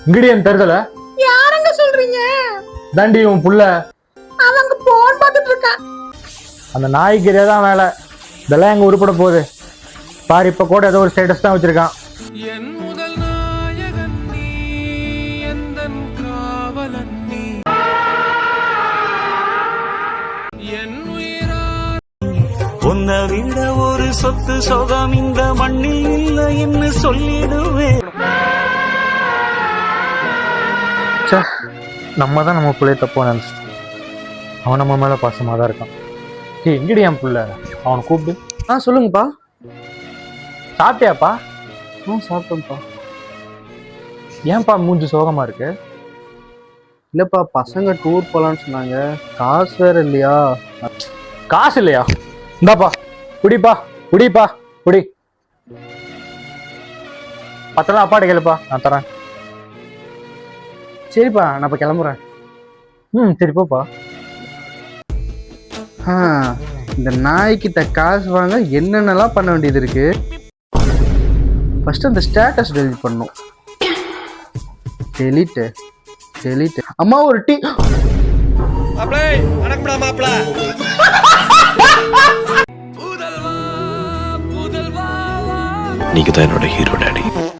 Ingredient தருதல யாரங்க சொல்றீங்க? தாண்டி உன் புள்ள அவங்க போன் பார்த்துட்டு இருக்கான். அந்த நாய்க்கு தான் வேலை. இதெல்லாம் எங்க உருப்பட போகுது பாரு. இப்ப கூட ஏதோ ஒரு ஸ்டேட்டஸ் தான் வச்சிருக்கான். என் முதல் நாயகன் நீ, எந்தன் காவலன் நீ, என் உயிரா. உன்னை விட ஒரு சொத்து சொகம் இந்த மண்ணில் இல்லை என்று சொல்லிடுவேன். நம்ம தான் நம்ம பிள்ளைய தப்பா நினைச்சிட்டோம். அவன் நம்ம மேல பாசமா தான் இருக்கான். எங்கடி என் புள்ள? அவனை கூப்பிட்டு. சொல்லுங்கப்பா. சாப்பிட்டியாப்பா? சாப்பிட்டேன்ப்பா. ஏன்பா மூஞ்சி சோகமா இருக்கு? இல்லப்பா, பசங்க டூர் போலான்னு சொன்னாங்க. காசு வேற இல்லையா? காசு இல்லையா? இந்தாப்பா குடிப்பா குடிப்பா குடி. பத்தலாம் அப்பாட்ட கேளுப்பா, நான் தரேன். சரிப்பா, நான் இப்ப கிளம்புறேன். சரி போப்பா. இந்த நாய்க்கிட்ட காசு வாங்க என்னென்னலாம் பண்ண வேண்டியது இருக்கு. ஃபர்ஸ்ட் அந்த ஸ்டேட்டஸ் டெலிட் பண்ணும். டெலிட். அம்மா ஒரு டீ. புதல்வா புதல்வா நீங்க தான் என்னோட ஹீரோ டாடி.